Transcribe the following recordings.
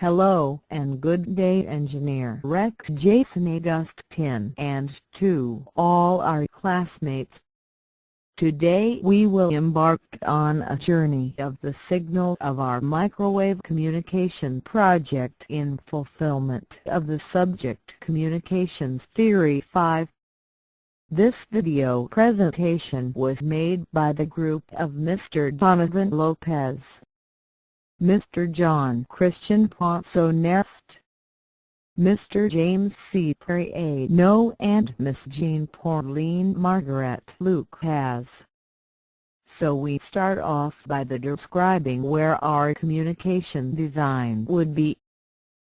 Hello and good day, Engineer Rex, Jason, Augustine and to all our classmates. Today we will embark on a journey of the signal of our microwave communication project in fulfillment of the subject Communications Theory 5. This video presentation was made by the group of Mr. Donovan Lopez, Mr. John Christian Ponsonest, Mr. James C. Priano and Miss Jean Pauline Margaret Lucas. So we start off by describing where our communication design would be.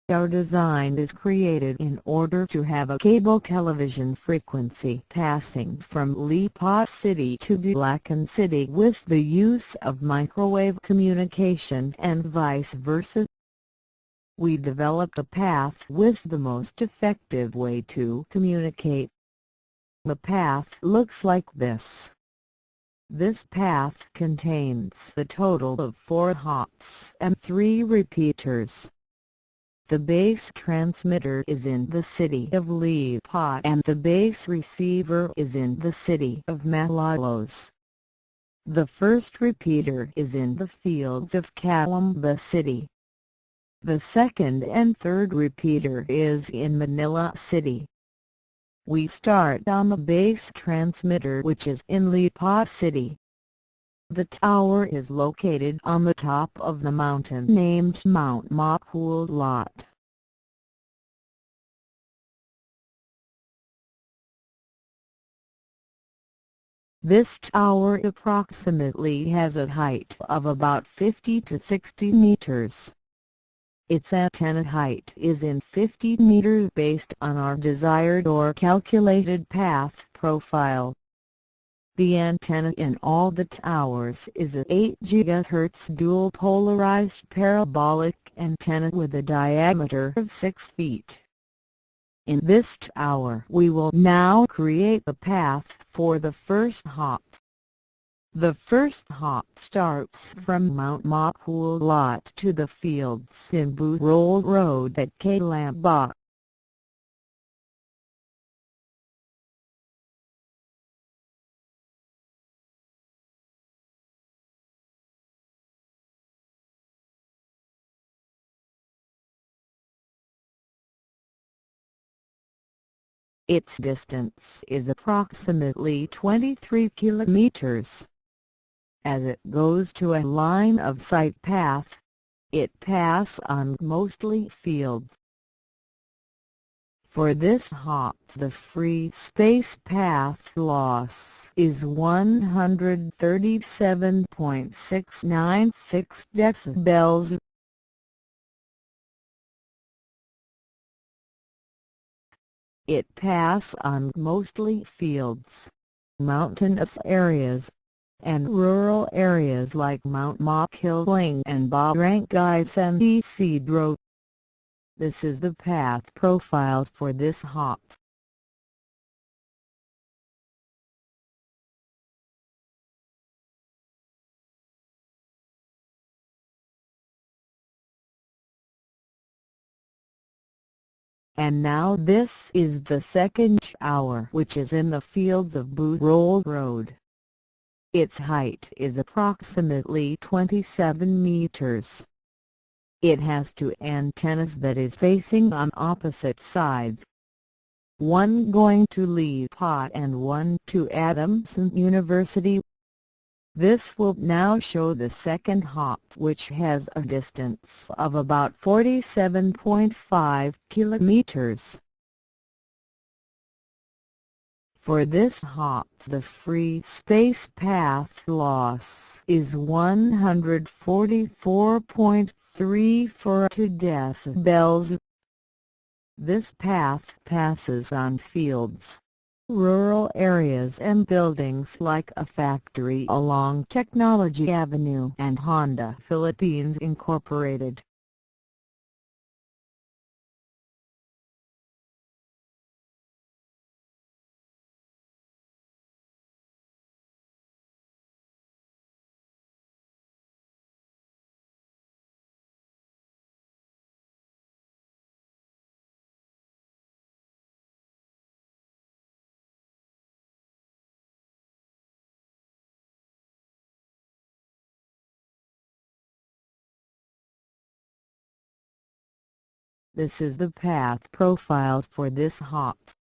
Our design is created in order to have a cable television frequency passing from Lipa City to Bulacan City with the use of microwave communication and vice versa. We developed a path with the most effective way to communicate. The path looks like this. This path contains a total of 4 hops and 3 repeaters. The base transmitter is in the city of Lipa and the base receiver is in the city of Malolos. The first repeater is in the fields of Calamba City. The second and third repeater is in Manila City. We start on the base transmitter, which is in Lipa City. The tower is located on the top of the mountain named Mount Maculat. This tower approximately has a height of about 50 to 60 meters. Its antenna height is in 50 meters based on our desired or calculated path profile. The antenna in all the towers is a 8 GHz dual polarized parabolic antenna with a diameter of 6 feet. In this tower we will now create the path for the first hop. The first hop starts from Mount Maculat to the fields in Burol Road at Calamba. Its distance is approximately 23 kilometers. As it goes to a line of sight path, it passes on mostly fields. For this hop the free space path loss is 137.696 decibels. It passes on mostly fields, mountainous areas, and rural areas like Mount Makiling and Barangay San Isidro. This is the path profile for this hop. And now this is the second tower, which is in the fields of Burol Road. Its height is approximately 27 meters. It has 2 antennas that is facing on opposite sides. One going to Lipa and one to Adamson University. This will now show the second hop, which has a distance of about 47.5 kilometers. For this hop the free space path loss is 144.342 decibels. This path passes on fields, rural areas and buildings like a factory along Technology Avenue and Honda Philippines Incorporated. This is the path profile for this hops.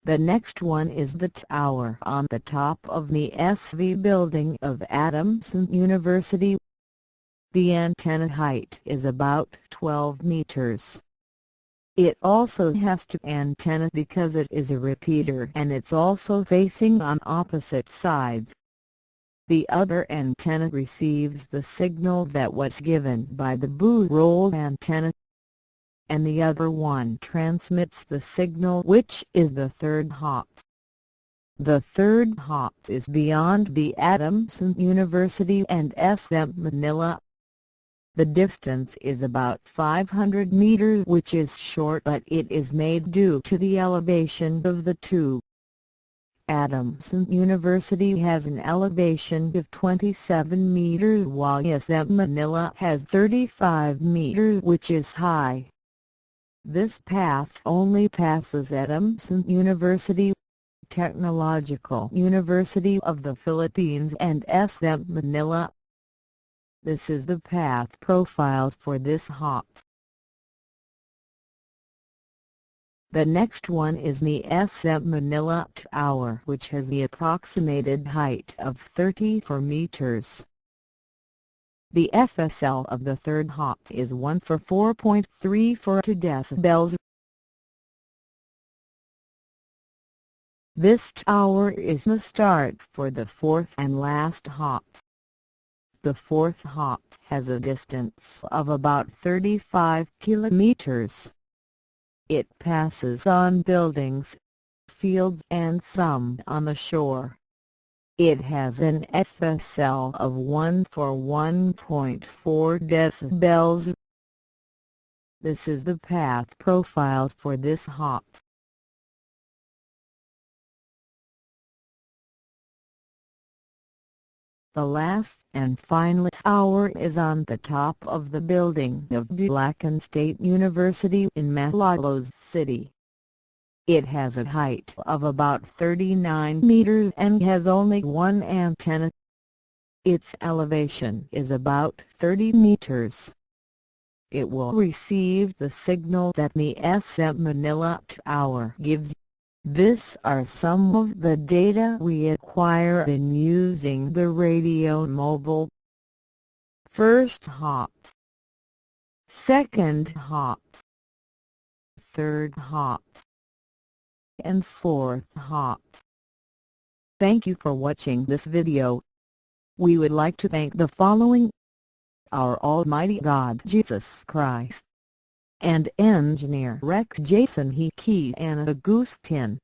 The next one is the tower on the top of the SV building of Adamson University. The antenna height is about 12 meters. It also has two antennas because it is a repeater and it's also facing on opposite sides. The other antenna receives the signal that was given by the boot roll antenna, and the other one transmits the signal, which is the third hops. The third hops is beyond the Adamson University and SM Manila. The distance is about 500 meters, which is short, but it is made due to the elevation of the two. Adamson University has an elevation of 27 meters while SM Manila has 35 meters, which is high. This path only passes Adamson University, Technological University of the Philippines and SM Manila. This is the path profile for this hops. The next one is the SM Manila Tower, which has the approximated height of 34 meters. The FSL of the third hops is 1 for 4.342 decibels. This tower is the start for the fourth and last hops. The fourth hops has a distance of about 35 kilometers. It passes on buildings, fields and some on the shore. It has an FSL of 1 for 1.4 decibels. This is the path profile for this hops. The last and final tower is on the top of the building of Bulacan State University in Malolos City. It has a height of about 39 meters and has only one antenna. Its elevation is about 30 meters. It will receive the signal that the SM Manila Tower gives. These are some of the data we acquire in using the radio mobile. First hops, second hops, third hops, and fourth hops. Thank you for watching this video. We would like to thank the following: our Almighty God Jesus Christ, and Engineer Rex Jason Hickey and Agustin.